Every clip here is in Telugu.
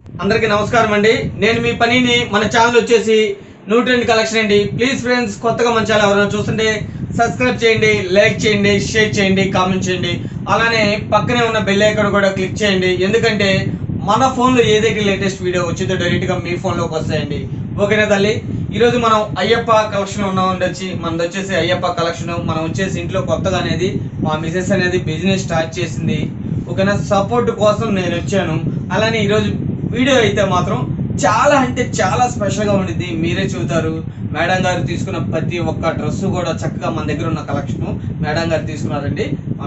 అందరికీ నమస్కారం అండి. నేను మీ పనిని మన ఛానల్ వచ్చేసి న్యూ ట్రెండ్ కలెక్షన్ అండి. ప్లీజ్ ఫ్రెండ్స్, కొత్తగా మన ఛానల్ ఎవరైనా చూస్తుంటే సబ్స్క్రైబ్ చేయండి, లైక్ చేయండి, షేర్ చేయండి, కామెంట్ చేయండి. అలానే పక్కనే ఉన్న బెల్ ఐకాన్ కూడా క్లిక్ చేయండి. ఎందుకంటే మన ఫోన్లో ఏదైతే లేటెస్ట్ వీడియో వచ్చిందో డైరెక్ట్గా మీ ఫోన్లోకి వస్తాయండి. ఓకేనా తల్లి? ఈరోజు మనం అయ్యప్ప కలెక్షన్ మనది వచ్చేసి అయ్యప్ప కలెక్షన్. మనం వచ్చేసి ఇంట్లో కొత్తగా అనేది మా మిసెస్ అనేది బిజినెస్ స్టార్ట్ చేసింది. ఓకేనా? సపోర్ట్ కోసం నేను వచ్చాను. అలానే ఈరోజు వీడియో అయితే మాత్రం చాలా అంటే చాలా స్పెషల్గా ఉండిద్ది. మీరే చూస్తారు. మేడం గారు తీసుకున్న ప్రతి ఒక్క డ్రెస్సు కూడా చక్కగా మన దగ్గర ఉన్న కలెక్షన్ మేడం గారు తీసుకున్నారండి. మా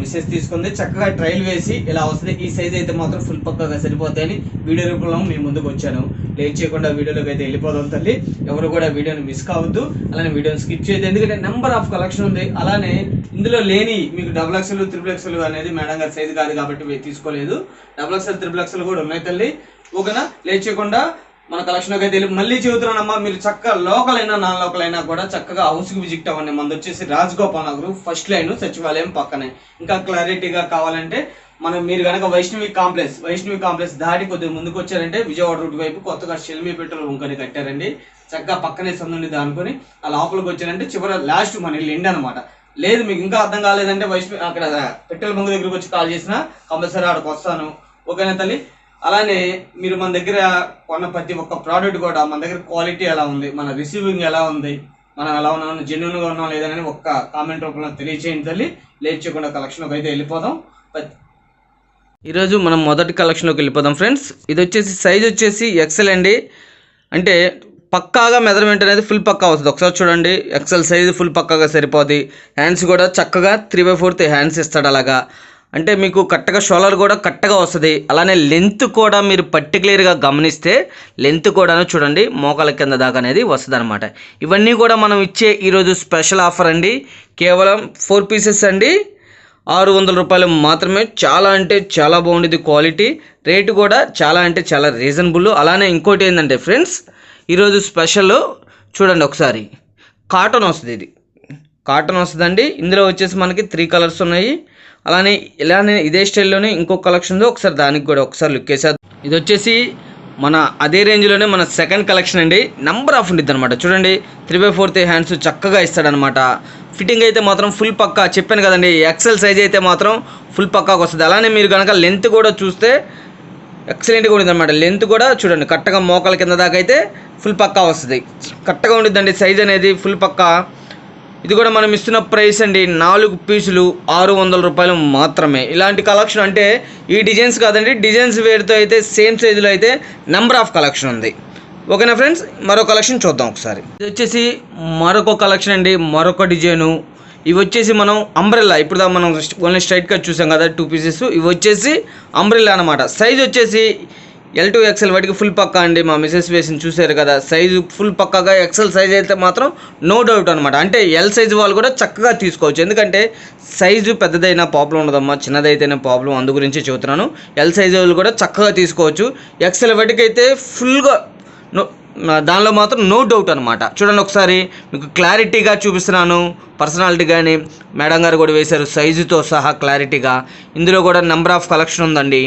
మిస్సెస్ తీసుకుంది. చక్కగా ట్రైల్ వేసి ఇలా వస్తుంది. ఈ సైజ్ అయితే మాత్రం ఫుల్ పక్కగా సరిపోతాయని వీడియో రూపంలో మీ ముందుకు వచ్చాను. లేట్ చేయకుండా వీడియోలోకి అయితే వెళ్ళిపోదాం తల్లి. ఎవరు కూడా వీడియోని మిస్ కావద్దు. అలానే వీడియోని స్కిప్ చేయొద్దు. ఎందుకంటే నెంబర్ ఆఫ్ కలెక్షన్ ఉంది. అలానే ఇందులో లేని మీకు XXL, XXL అనేది మేడం గారి సైజు కాదు కాబట్టి తీసుకోలేదు. XXL, XXL కూడా ఉన్నాయి తల్లి. ఓకేనా? లేట్ చేయకుండా మన కలెక్షన్లోకి అయితే మళ్ళీ చెబుతున్నానమ్మా, మీరు చక్కగా లోకల్ అయినా నాన్ లోకల్ అయినా కూడా చక్కగా హౌస్కి విజిట్ అవ్వండి. మనది వచ్చేసి రాజగోపాల్ నగర్ ఫస్ట్ లైన్ సచివాలయం పక్కనే. ఇంకా క్లారిటీగా కావాలంటే మీరు కనుక వైష్ణవి కాంప్లెక్స్ దాటి కొద్దిగా ముందుకు వచ్చారంటే విజయవాడ రూట్ వైపు కొత్తగా షెల్మీ పెట్రోల్ ఇంకొని కట్టారండి. చక్కగా పక్కనే సందుని దానుకొని ఆ లోపలికి వచ్చారంటే చివరి లాస్ట్ మన ఇల్లు ఎండ్ అనమాట. లేదు మీకు ఇంకా అర్థం కాలేదంటే వైష్ణవి అక్కడ పెట్రోల్ బంక్ దగ్గరికి వచ్చి కాల్ చేసినా కంపల్సరీ అక్కడికి వస్తాను. ఓకేనా తల్లి? అలానే మీరు మన దగ్గర కొన్న ప్రతి ఒక్క ప్రోడక్ట్ కూడా మన దగ్గర క్వాలిటీ ఎలా ఉంది, మన రిసీవింగ్ ఎలా ఉంది, మనం ఎలా ఉన్నాం, జెన్యున్గా ఉన్నాం లేదని ఒక్క కామెంట్ రూపంలో తెలియచేయండి తల్లి. లేట్ చేయకుండా కలెక్షన్లోకి అయితే వెళ్ళిపోదాం. ఈరోజు మనం మొదటి కలెక్షన్లోకి వెళ్ళిపోదాం ఫ్రెండ్స్. ఇది వచ్చేసి సైజ్ వచ్చేసి XL అండి. అంటే పక్కాగా మెజర్మెంట్ అనేది ఫుల్ పక్కా వస్తుంది. ఒకసారి చూడండి, XL సైజు ఫుల్ పక్కాగా సరిపోద్ది. హ్యాండ్స్ కూడా చక్కగా 3/4 హ్యాండ్స్ ఇస్తాడు. అలాగా అంటే మీకు కరెక్ట్గా షోల్డర్ కూడా కరెక్ట్గా వస్తుంది. అలానే లెంత్ కూడా మీరు పర్టికులర్గా గమనిస్తే లెంత్ కూడా చూడండి మోకాల కింద దాకా అనేది వస్తుంది అనమాట. ఇవన్నీ కూడా మనం ఇచ్చే ఈరోజు స్పెషల్ ఆఫర్ అండి. కేవలం 4 పీసెస్ అండి, 600 రూపాయలు మాత్రమే. చాలా అంటే చాలా బాగుండేది క్వాలిటీ. రేటు కూడా చాలా అంటే చాలా రీజనబుల్. అలానే ఇంకోటి ఏంటంటే ఫ్రెండ్స్, ఈరోజు స్పెషల్ చూడండి ఒకసారి, కాటన్ వస్తుంది. ఇది కాటన్ వస్తుందండి. ఇందులో వచ్చేసి మనకి 3 కలర్స్ ఉన్నాయి. ఇలానే ఇదే స్టైల్లోనే ఇంకో కలెక్షన్ ఉందో ఒకసారి దానికి కూడా ఒకసారి లుక్ వేసేది. ఇది వచ్చేసి మన అదే రేంజ్లోనే మన సెకండ్ కలెక్షన్ అండి. నెంబర్ ఆఫ్ ఉండిద్ది అనమాట. చూడండి 3/4 హ్యాండ్స్ చక్కగా ఇస్తాడనమాట. ఫిట్టింగ్ అయితే మాత్రం ఫుల్ పక్కా. చెప్పాను కదండి, XL సైజ్ అయితే మాత్రం ఫుల్ పక్కాగా వస్తుంది. అలానే మీరు కనుక లెంత్ కూడా చూస్తే ఎక్సలెంట్గా ఉంటుంది అనమాట. లెంత్ కూడా చూడండి కరెక్ట్గా మోకాల కింద దాకా అయితే ఫుల్ పక్కా వస్తుంది. కరెక్ట్గా ఉండిద్దండి సైజ్ అనేది ఫుల్ పక్కా. ఇది కూడా మనం ఇస్తున్న ప్రైస్ అండి, 4 పీసులు 600 రూపాయలు మాత్రమే. ఇలాంటి కలెక్షన్ అంటే ఈ డిజైన్స్ కాదండి, డిజైన్స్ వేరుతో అయితే సేమ్ సైజులో అయితే నెంబర్ ఆఫ్ కలెక్షన్ ఉంది. ఓకేనా ఫ్రెండ్స్? మరో కలెక్షన్ చూద్దాం ఒకసారి. ఇది వచ్చేసి మరొక కలెక్షన్ అండి, మరొక డిజైను. ఇవి వచ్చేసి మనం అంబ్రెల్లా, ఇప్పుడు మనం ఓన్లీ స్ట్రైట్ కట్ చూసాం కదా 2 పీసెస్. ఇవి వచ్చేసి అంబ్రెల్లా అనమాట. సైజ్ వచ్చేసి L to XL వాటికి ఫుల్ పక్కా అండి. మా మిసెస్ వేసిన చూసారు కదా, సైజు ఫుల్ పక్కాగా. XL సైజ్ అయితే మాత్రం నో డౌట్ అనమాట. అంటే L సైజు వాళ్ళు కూడా చక్కగా తీసుకోవచ్చు. ఎందుకంటే సైజు పెద్దదైనా ప్రాబ్లం ఉండదమ్మా, చిన్నదైతేనే ప్రాబ్లం. అందు గురించి చెబుతున్నాను. L సైజు వాళ్ళు కూడా చక్కగా తీసుకోవచ్చు. XL వాటికి అయితే ఫుల్గా దానిలో మాత్రం నో డౌట్ అనమాట. చూడండి ఒకసారి మీకు క్లారిటీగా చూపిస్తున్నాను. పర్సనాలిటీ కానీ మేడం గారు కూడా వేశారు సైజుతో సహా క్లారిటీగా. ఇందులో కూడా నెంబర్ ఆఫ్ కలెక్షన్ ఉందండి.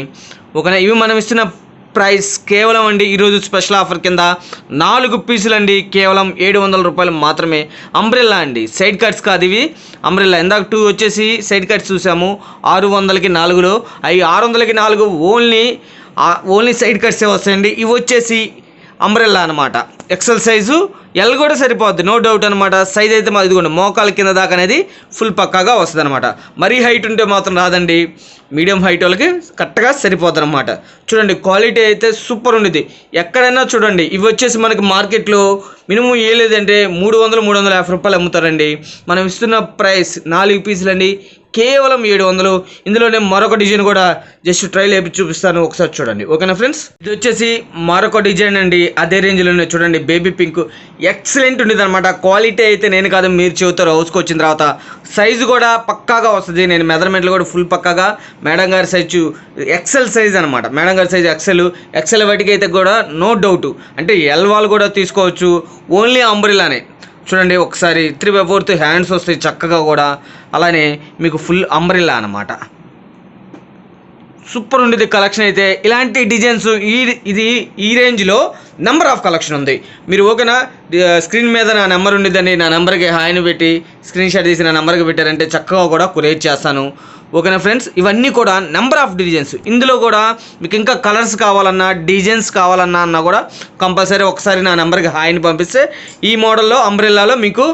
ఓకేనా? ఇవి మనం ఇస్తున్న ప్రైస్ కేవలం అండి ఈరోజు స్పెషల్ ఆఫర్ కింద 4 పీసులు అండి, కేవలం 700 రూపాయలు మాత్రమే. అంబ్రెల్లా అండి, సైడ్ కట్స్ కాదు ఇవి, అంబ్రెల్లా. ఇందాక 2 వచ్చేసి సైడ్ కట్స్ చూసాము 600కి 4లో. అవి 600కి 4 ఓన్లీ సైడ్ కట్సే వస్తాయండి. ఇవి వచ్చేసి అంబ్రెల్లా అనమాట. XL సైజు, L కూడా సరిపోద్ది, నో డౌట్ అనమాట. సైజ్ అయితే మా ఇదిగోండి మోకాల కింద దాకా అనేది ఫుల్ పక్కాగా వస్తుంది అనమాట. మరీ హైట్ ఉంటే మాత్రం రాదండి, మీడియం హైట్ వాళ్ళకి కరెక్ట్గా సరిపోతుంది అనమాట. చూడండి క్వాలిటీ అయితే సూపర్ ఉండేది. ఎక్కడైనా చూడండి, ఇవి వచ్చేసి మనకి మార్కెట్లో మినిమం ఏ లేదంటే 300-350 రూపాయలు అమ్ముతారండి. మనం ఇస్తున్న ప్రైస్ 4 పీసులు అండి, కేవలం 700. ఇందులోనే మరొక డిజైన్ కూడా జస్ట్ ట్రైల్ వేపి చూపిస్తాను, ఒకసారి చూడండి. ఓకేనా ఫ్రెండ్స్? ఇది వచ్చేసి మరొక డిజైన్ అండి, అదే రేంజ్లోనే. చూడండి బేబీ పింక్ ఎక్సలెంట్ ఉండేది అనమాట. క్వాలిటీ అయితే నేను కాదు మీరు చెబుతారు హౌస్కి వచ్చిన తర్వాత. సైజు కూడా పక్కాగా వస్తుంది. నేను మెజర్మెంట్లు కూడా ఫుల్ పక్కాగా. మేడం గారి సైజు XL సైజ్ అనమాట. మేడం గారి సైజు XL వాటికి అయితే కూడా నో డౌట్. అంటే L వాళ్ళు కూడా తీసుకోవచ్చు. ఓన్లీ అంబ్రెల్లానే. చూడండి ఒకసారి 3/4 హ్యాండ్స్ వస్తాయి చక్కగా కూడా. అలానే మీకు ఫుల్ అంబ్రెల్లా అనమాట. సూపర్ ఉండేది కలెక్షన్ అయితే. ఇలాంటి డిజైన్స్ ఈ రేంజ్లో నెంబర్ ఆఫ్ కలెక్షన్ ఉంది. మీరు ఓకేనా, స్క్రీన్ మీద నా నెంబర్ ఉండేదండి, నా నెంబర్కి హాయ్ని పెట్టి స్క్రీన్ షాట్ తీసి నా నెంబర్కి పెట్టారంటే చక్కగా కూడా కొరియర్ చేస్తాను. ఓకేనా ఫ్రెండ్స్, ఇవన్నీ కూడా నెంబర్ ఆఫ్ డిజైన్స్. ఇందులో కూడా మీకు ఇంకా కలర్స్ కావాలన్నా డిజైన్స్ కావాలన్నా అన్నా కూడా కంపల్సరీ ఒకసారి నా నెంబర్కి హాయ్ని పంపిస్తే ఈ మోడల్లో అంబ్రెల్లాలో మీకు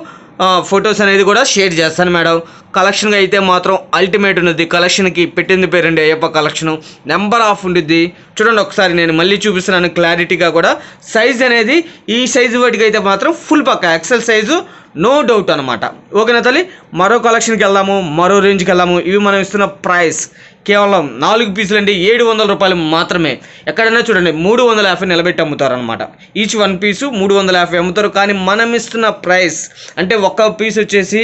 ఫొటోస్ అనేది కూడా షేర్ చేస్తాను మేడం. కలెక్షన్గా అయితే మాత్రం అల్టిమేట్ ఉన్నది. కలెక్షన్కి పెట్టింది పేరండి అయ్యప్ప కలెక్షను. నెంబర్ ఆఫ్ ఉండిద్ది. చూడండి ఒకసారి నేను మళ్ళీ చూపిస్తున్నాను క్లారిటీగా కూడా. సైజ్ అనేది ఈ సైజు వాటికి అయితే మాత్రం ఫుల్ పక్క ఎక్సెల్ సైజు, నో డౌట్ అనమాట. ఓకేనా తల్లి, మరో కలెక్షన్కి వెళ్దాము, మరో రేంజ్కి వెళ్దాము. ఇవి మనం ఇస్తున్న ప్రైస్ కేవలం 4 పీసులు అండి, 700 రూపాయలు మాత్రమే. ఎక్కడైనా చూడండి 350 నిలబెట్టి అమ్ముతారు అనమాట. ఈచ్ 1 పీసు 350 అమ్ముతారు. కానీ మనం ఇస్తున్న ప్రైస్ అంటే ఒక్క పీస్ వచ్చేసి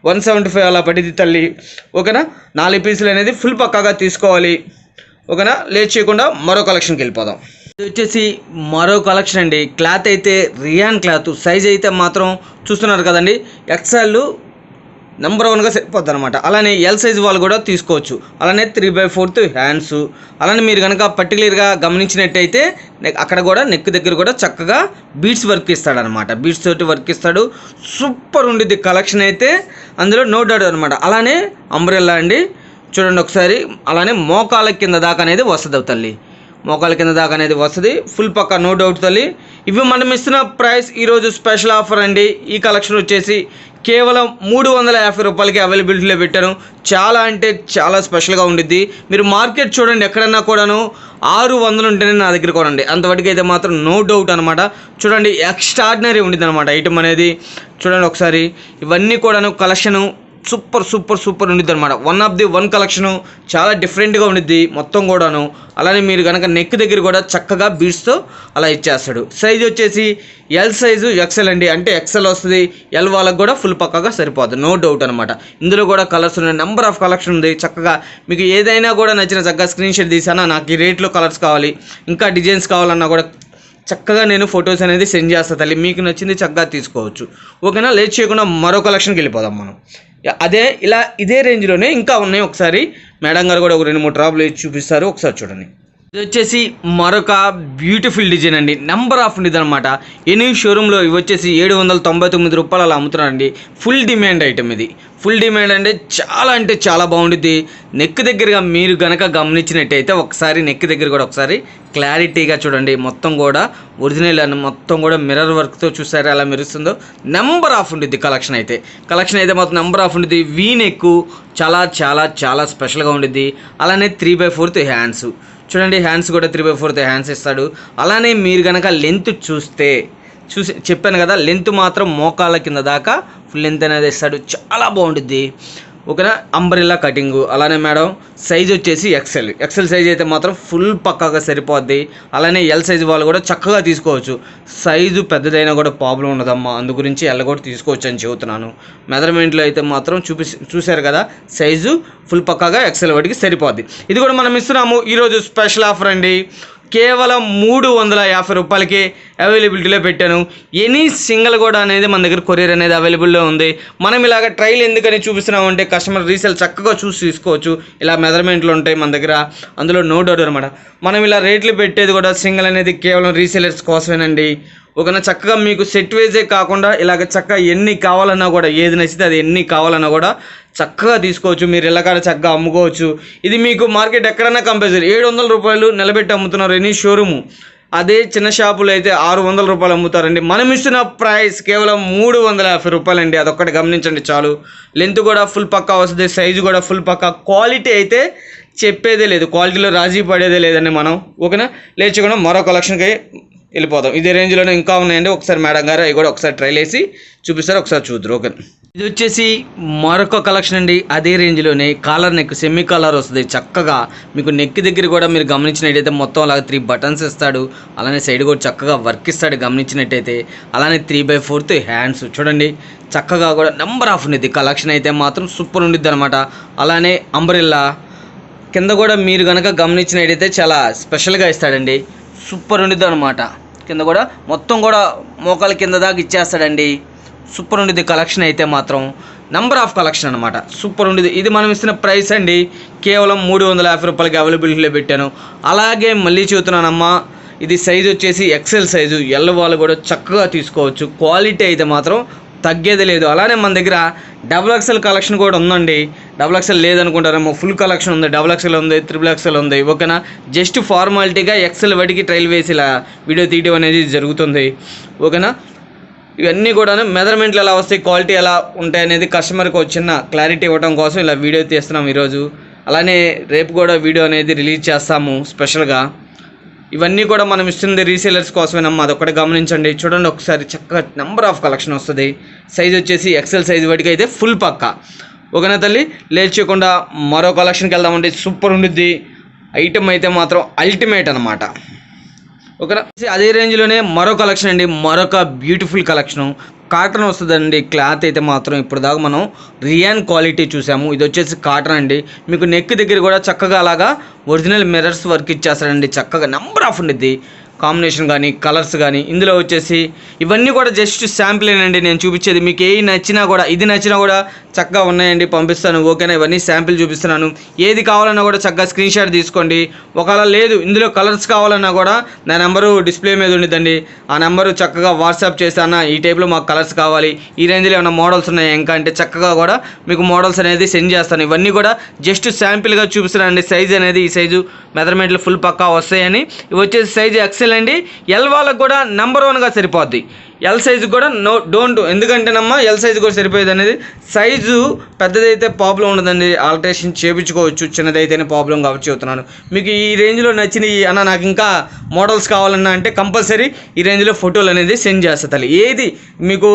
175 అలా పడింది తల్లి. ఓకేనా, 4 పీసులు అనేది ఫుల్ పక్కాగా తీసుకోవాలి. ఓకేనా, లేట్ చేయకుండా మరో కలెక్షన్కి వెళ్ళిపోదాం. ఇది వచ్చేసి మరో కలెక్షన్ అండి. క్లాత్ అయితే రియాన్ క్లాత్. సైజ్ అయితే మాత్రం చూస్తున్నారు కదండి, ఎక్స్ఎల్ నెంబర్ 1గా సరిపోద్ది అనమాట. అలానే ఎల్ సైజ్ వాళ్ళు కూడా తీసుకోవచ్చు. అలానే 3/4 హ్యాండ్స్. అలానే మీరు కనుక పర్టికులర్గా గమనించినట్టయితే అక్కడ కూడా నెక్ దగ్గర కూడా చక్కగా బీడ్స్ వర్క్ ఇస్తాడనమాట. బీడ్స్ తోటి వర్క్ ఇస్తాడు. సూపర్ ఉండిద్ది కలెక్షన్ అయితే, అందులో నో డౌట్ అనమాట. అలానే అంబ్రెల్లా అండి, చూడండి ఒకసారి. అలానే మోకాల కింద దాకా అనేది వస్తుంది తల్లి, మోకాల కింద దాకా అనేది వస్తుంది. ఫుల్ పక్క నో డౌట్ తల్లి. ఇవి మనం ఇస్తున్న ప్రైస్ ఈరోజు స్పెషల్ ఆఫర్ అండి. ఈ కలెక్షన్ వచ్చేసి కేవలం 350 రూపాయలకి అవైలబిలిటీలో పెట్టాను. చాలా అంటే చాలా స్పెషల్గా ఉండిద్ది. మీరు మార్కెట్ చూడండి, ఎక్కడన్నా కూడాను 600 ఉంటేనే నా దగ్గర కొనండి. అంతవరకు అయితే మాత్రం నో డౌట్ అనమాట. చూడండి ఎక్స్ట్రాడినరీ ఉండిద్ది అనమాట ఐటమ్ అనేది. చూడండి ఒకసారి, ఇవన్నీ కూడాను కలెక్షను సూపర్ సూపర్ సూపర్ ఉండిద్ది అనమాట. వన్ కలెక్షను చాలా డిఫరెంట్గా ఉండిద్ది మొత్తం కూడాను. అలానే మీరు కనుక నెక్ దగ్గర కూడా చక్కగా బీడ్స్తో అలా ఇచ్చేస్తాడు. సైజ్ వచ్చేసి ఎల్ సైజు ఎక్సెల్ అండి, అంటే ఎక్సెల్ వస్తుంది. ఎల్ వాళ్ళకి కూడా ఫుల్ పక్కగా సరిపోద్ది, నో డౌట్ అనమాట. ఇందులో కూడా కలర్స్ ఉన్నాయి, నెంబర్ ఆఫ్ కలెక్షన్ ఉంది. చక్కగా మీకు ఏదైనా కూడా నచ్చిన చక్కగా స్క్రీన్ షాట్ తీసానా, నాకు ఈ రేట్లో కలర్స్ కావాలి, ఇంకా డిజైన్స్ కావాలన్నా కూడా చక్కగా నేను ఫొటోస్ అనేది సెండ్ చేస్తా తల్లి. మీకు నచ్చింది చక్కగా తీసుకోవచ్చు. ఓకేనా, లేట్ చేయకుండా మరో కలెక్షన్కి వెళ్ళిపోదాం మనం. ఇదే రేంజ్లోనే ఇంకా ఉన్నాయి. ఒకసారి మేడం గారు కూడా ఒక 2-3 డ్రాప్లు చూపిస్తారు, ఒకసారి చూడండి. ఇది వచ్చేసి మరొక బ్యూటిఫుల్ డిజైన్ అండి. నెంబర్ ఆఫ్ ఉండేది అనమాట. ఎనీ షోరూంలో ఇవి వచ్చేసి 799 రూపాయలు అలా అమ్ముతున్నారండి. ఫుల్ డిమాండ్ ఐటమ్ ఇది. ఫుల్ డిమాండ్ అంటే చాలా బాగుంటుంది. నెక్ దగ్గరగా మీరు కనుక గమనించినట్టయితే ఒకసారి నెక్ దగ్గర కూడా ఒకసారి క్లారిటీగా చూడండి. మొత్తం కూడా ఒరిజినల్ అని మొత్తం కూడా మిర్రర్ వర్క్తో చూసారు ఎలా మెరుస్తుందో. నెంబర్ ఆఫ్ ఉంటుంది కలెక్షన్ అయితే మొత్తం నెంబర్ ఆఫ్ ఉంటుంది. వీ నెక్ చాలా చాలా చాలా స్పెషల్గా ఉండిద్ది. అలానే 3/4 హ్యాండ్స్. చూడండి హ్యాండ్స్ కూడా 3/4 హ్యాండ్స్ ఇస్తాడు. అలానే మీరు కనుక లెంత్ చెప్పాను కదా, లెంత్ మాత్రం మోకాళ్ళ కింద దాకా ఫుల్ లెంత్ అనేది ఇస్తాడు. చాలా బాగుంటుంది. ఓకేనా, అంబ్రెల్లా కటింగు. అలానే మేడం సైజ్ వచ్చేసి ఎక్సెల్ సైజ్ అయితే మాత్రం ఫుల్ పక్కాగా సరిపోద్ది. అలానే ఎల్ సైజు వాళ్ళు కూడా చక్కగా తీసుకోవచ్చు. సైజు పెద్దదైనా కూడా ప్రాబ్లం ఉండదమ్మా, అందు గురించి ఎల్ కూడా తీసుకోవచ్చు అని చెబుతున్నాను. మెజర్మెంట్లో అయితే మాత్రం చూశారు కదా, సైజు ఫుల్ పక్కాగా ఎక్సెల్ వాటికి సరిపోద్ది. ఇది కూడా మనం ఇస్తున్నాము ఈరోజు స్పెషల్ ఆఫర్ అండి. కేవలం 350 రూపాయలకి అవైలబిలిటీలో పెట్టాను. ఎనీ సింగిల్ కూడా అనేది మన దగ్గర కొరియర్ అనేది అవైలబుల్లో ఉంది. మనం ఇలాగ ట్రైల్ ఎందుకని చూపిస్తున్నామంటే కస్టమర్ రీసేల్ చక్కగా చూసి తీసుకోవచ్చు. ఇలా మెజర్మెంట్లు ఉంటాయి మన దగ్గర, అందులో నో డౌట్ అనమాట. మనం ఇలా రేట్లు పెట్టేది కూడా సింగిల్ అనేది కేవలం రీసేలర్స్ కోసమేనండి. ఒకనా చక్కగా మీకు సెట్ వైజే కాకుండా ఇలాగ చక్కగా ఎన్ని కావాలన్నా కూడా, ఏది నచ్చితే అది ఎన్ని కావాలన్నా కూడా చక్కగా తీసుకోవచ్చు. మీరు ఇళ్ళకాడ చక్కగా అమ్ముకోవచ్చు. ఇది మీకు మార్కెట్ ఎక్కడన్నా కంపల్సరీ 700 రూపాయలు నిలబెట్టి అమ్ముతున్నారు ఎనీ షోరూము. అదే చిన్న షాపులో అయితే 600 రూపాయలు అమ్ముతారండి. మనం ఇస్తున్న ప్రైస్ కేవలం 350 రూపాయలండి. అదొక్కటి గమనించండి చాలు. లెంత్ కూడా ఫుల్ పక్కా వస్తుంది, సైజు కూడా ఫుల్ పక్కా. క్వాలిటీ అయితే చెప్పేదే లేదు, క్వాలిటీలో రాజీ పడేదే లేదండి మనం. ఓకేనా, లేచుకుండా మరో కలెక్షన్కి వెళ్ళిపోదాం. ఇదే రేంజ్లోనే ఇంకా ఉన్నాయండి. ఒకసారి మేడం గారు అవి కూడా ఒకసారి ట్రైల్ వేసి చూపిస్తారు, ఒకసారి చూద్దరు. ఓకే, ఇది వచ్చేసి మరొక కలెక్షన్ అండి. అదే రేంజ్లోనే కాలర్ నెక్, సెమీ కాలర్ వస్తుంది. చక్కగా మీకు నెక్ దగ్గర కూడా మీరు గమనించినట్టయితే మొత్తం అలాగే 3 బటన్స్ ఇస్తాడు. అలానే సైడ్ కూడా చక్కగా వర్క్ ఇస్తాడు గమనించినట్టయితే. అలానే 3/4 హ్యాండ్స్ చూడండి, చక్కగా కూడా నెంబర్ ఆఫ్ ఉండిద్ది. కలెక్షన్ అయితే మాత్రం సూపర్ ఉండిద్ది అనమాట. అలానే అంబ్రెల్లా కింద కూడా మీరు కనుక గమనించినట్టయితే చాలా స్పెషల్గా ఇస్తాడండి. సూపర్ ఉండిద్ది అనమాట. కింద కూడా మొత్తం కూడా మోకాల కింద దాకా ఇచ్చేస్తాడండి. సూపర్ ఉండిద్ది కలెక్షన్ అయితే మాత్రం. నంబర్ ఆఫ్ కలెక్షన్ అనమాట. సూపర్ ఉండేది. ఇది మనం ఇస్తున్న ప్రైస్ అండి కేవలం 350 రూపాయలకి అవైలబిలిటీలో పెట్టాను. అలాగే మళ్ళీ చెబుతున్నానమ్మా, ఇది సైజు వచ్చేసి ఎక్సెల్ సైజు, ఎల్ వాళ్ళు కూడా చక్కగా తీసుకోవచ్చు. క్వాలిటీ అయితే మాత్రం తగ్గేది లేదు. అలానే మన దగ్గర డబుల్ ఎక్సెల్ కలెక్షన్ కూడా ఉందండి. డబుల్ ఎక్సెల్ లేదనుకుంటారేమో, ఫుల్ కలెక్షన్ ఉంది. డబుల్ ఎక్సెల్ ఉంది, త్రిబుల్ ఎక్సెల్ ఉంది. ఓకేనా, జస్ట్ ఫార్మాలిటీగా ఎక్సెల్ వాటికి ట్రైల్ వేసి ఇలా వీడియో తీయడం అనేది జరుగుతుంది. ఓకేనా, ఇవన్నీ కూడా మెజర్మెంట్లు ఎలా వస్తాయి, క్వాలిటీ ఎలా ఉంటాయి అనేది కస్టమర్కి ఒక చిన్న క్లారిటీ ఇవ్వడం కోసం ఇలా వీడియో తీస్తున్నాం ఈరోజు. అలానే రేపు కూడా వీడియో అనేది రిలీజ్ చేస్తాము స్పెషల్గా. ఇవన్నీ కూడా మనం ఇస్తుంది రీసేలర్స్ కోసమేనమ్మా, అదొక్కటి గమనించండి. చూడండి ఒకసారి, చక్కగా నెంబర్ ఆఫ్ కలెక్షన్ వస్తుంది. సైజ్ వచ్చేసి ఎక్సెల్ సైజ్ వాటికి అయితే ఫుల్ పక్కా. ఓకేనా తల్లి, లేట్ చేయకుండా మరో కలెక్షన్కి వెళ్దామండి. సూపర్ ఉండిద్ది. ఐటమ్ అయితే మాత్రం అల్టిమేట్ అనమాట. ఓకేనా, అదే రేంజ్లోనే మరో కలెక్షన్ అండి, మరొక బ్యూటిఫుల్ కలెక్షను. కాటన్ వస్తుందండి. క్లాత్ అయితే మాత్రం ఇప్పుడు దాకా మనం రియాన్ క్వాలిటీ చూసాము. ఇది వచ్చేసి కాటన్ అండి. మీకు నెక్ దగ్గర కూడా చక్కగా అలాగా ఒరిజినల్ మిర్రర్స్ వర్క్ ఇచ్చేస్తారండి. చక్కగా నెంబర్ ఆఫ్ ఉండిద్ది. కాంబినేషన్ కానీ కలర్స్ కానీ ఇందులో వచ్చేసి ఇవన్నీ కూడా జస్ట్ శాంపిలేనండి నేను చూపించేది. మీకు ఏ నచ్చినా కూడా, ఇది నచ్చినా కూడా చక్కగా ఉన్నాయండి, పంపిస్తాను. ఓకేనా, ఇవన్నీ శాంపిల్ చూపిస్తున్నాను. ఏది కావాలన్నా కూడా చక్కగా స్క్రీన్ షాట్ తీసుకోండి. ఒకవేళ లేదు ఇందులో కలర్స్ కావాలన్నా కూడా నా నెంబరు డిస్ప్లే మీద ఉండిద్దండి. ఆ నెంబరు చక్కగా వాట్సాప్ చేస్తాను. ఈ టైప్లో మాకు కలర్స్ కావాలి, ఈ రేంజ్లో ఏమైనా మోడల్స్ ఉన్నాయి ఇంకా అంటే చక్కగా కూడా మీకు మోడల్స్ అనేది సెండ్ చేస్తాను. ఇవన్నీ కూడా జస్ట్ శాంపిల్గా చూపిస్తున్నానండి. సైజ్ అనేది ఈ సైజు మెజర్మెంట్లు ఫుల్ పక్కా వస్తాయని. ఇవి వచ్చేసి సైజు ఎక్సెల్ అండి. ఎల్ వాళ్ళకు కూడా నెంబర్ 1గా సరిపోద్ది. ఎల్ సైజు కూడా డోంట్, ఎందుకంటేనమ్మా ఎల్ సైజు కూడా సరిపోయేది అనేది. సైజు పెద్దదైతే ప్రాబ్లం ఉండదండి, ఆల్టరేషన్ చేయించుకోవచ్చు. చిన్నదైతేనే ప్రాబ్లం కాబట్టి చెబుతున్నాను. మీకు ఈ రేంజ్లో నచ్చినవి అన్న, నాకు ఇంకా మోడల్స్ కావాలన్నా అంటే కంపల్సరీ ఈ రేంజ్లో ఫోటోలు అనేది సెండ్ చేస్తా తల్లి. ఏది మీకు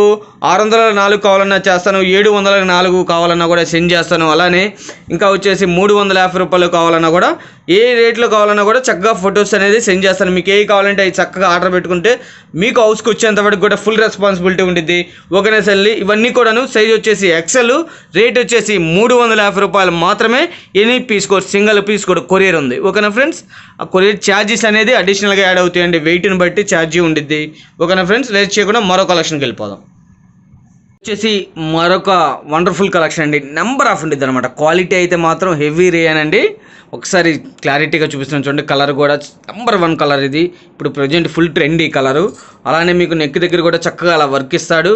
604 కావాలన్నా చేస్తాను, 704 కావాలన్నా కూడా సెండ్ చేస్తాను. అలానే ఇంకా వచ్చేసి 350 రూపాయలు కావాలన్నా కూడా, ఏ రేట్లో కావాలన్నా కూడా చక్కగా ఫొటోస్ అనేది సెండ్ చేస్తాను. మీకు ఏ కావాలంటే అవి చక్కగా ఆర్డర్ పెట్టుకుంటే మీకు హౌస్కి వచ్చేంత వరకు కూడా ఫుల్ రెస్పాన్సిబిలిటీ ఉండిద్ది. ఓకేనా తల్లి, ఇవన్నీ కూడాను సైజ్ వచ్చేసి ఎక్సెల్, రేట్ వచ్చేసి 350 రూపాయలు మాత్రమే. ఎనీ పీస్ కూడా, సింగిల్ పీస్ కూడా కొరియర్ ఉంది. ఓకేనా ఫ్రెండ్స్, ఆ కొరియర్ ఛార్జెస్ అనేది అడిషనల్గా యాడ్ అవుతాయండి. వెయిట్ని బట్టి ఛార్జీ ఉండిద్ది. ఓకేనా ఫ్రెండ్స్, లేట్ చేయకుండా మరో కలెక్షన్కి వెళ్ళిపోదాం. వచ్చేసి మరొక వండర్ఫుల్ కలెక్షన్ అండి. నెంబర్ ఆఫ్ ఉండిద్ది అనమాట. క్వాలిటీ అయితే మాత్రం హెవీ రేయన్ అండి. ఒకసారి క్లారిటీగా చూపిస్తున్నాను చూడండి. కలర్ కూడా నెంబర్ 1 కలర్ ఇది. ఇప్పుడు ప్రజెంట్ ఫుల్ ట్రెండ్ ఈ కలరు. అలానే మీకు నెక్ దగ్గర కూడా చక్కగా అలా వర్క్ ఇస్తాడు.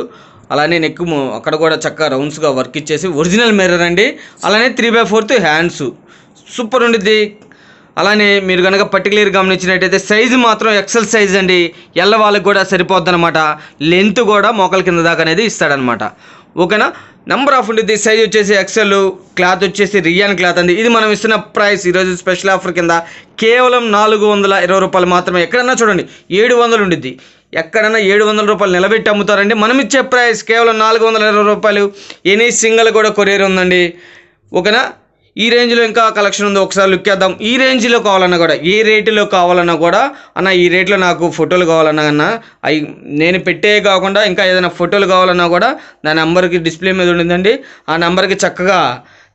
అలానే నెక్ అక్కడ కూడా చక్కగా రౌండ్స్గా వర్క్ ఇచ్చేసి ఒరిజినల్ మిర్రర్ అండి. అలానే 3/4 హ్యాండ్స్ సూపర్ ఉండిద్ది. అలానే మీరు కనుక పర్టికులర్ గమనించినట్టయితే సైజు మాత్రం ఎక్సెల్ సైజ్ అండి. ఎల్ల వాళ్ళకి కూడా సరిపోద్ది అనమాట. లెంత్ కూడా మోకాల కింద దాకా అనేది ఇస్తాడనమాట. ఓకేనా, నెంబర్ ఆఫ్ ఉండిద్ది. సైజ్ వచ్చేసి ఎక్సెల్, క్లాత్ వచ్చేసి రియాన్ క్లాత్ అండి. ఇది మనం ఇస్తున్న ప్రైస్ ఈరోజు స్పెషల్ ఆఫర్ కింద కేవలం 420 రూపాయలు మాత్రమే. ఎక్కడన్నా చూడండి 700 ఉండిద్ది. ఎక్కడన్నా 700 రూపాయలు నిలబెట్టి అమ్ముతారండి. మనం ఇచ్చే ప్రైస్ కేవలం 420 రూపాయలు. ఎనీ సింగిల్ కూడా కొరియర్ ఉందండి. ఓకేనా, ఈ రేంజ్లో ఇంకా కలెక్షన్ ఉంది, ఒకసారి లుక్ చేద్దాం. ఈ రేంజ్లో కావాలన్నా కూడా, ఏ రేటులో కావాలన్నా కూడా, అన్న ఈ రేట్లో నాకు ఫోటోలు కావాలన్నా కన్నా అవి నేను పెట్టే కాకుండా ఇంకా ఏదైనా ఫోటోలు కావాలన్నా కూడా నా నెంబర్కి డిస్ప్లే మీద ఉండిందండి. ఆ నెంబర్కి చక్కగా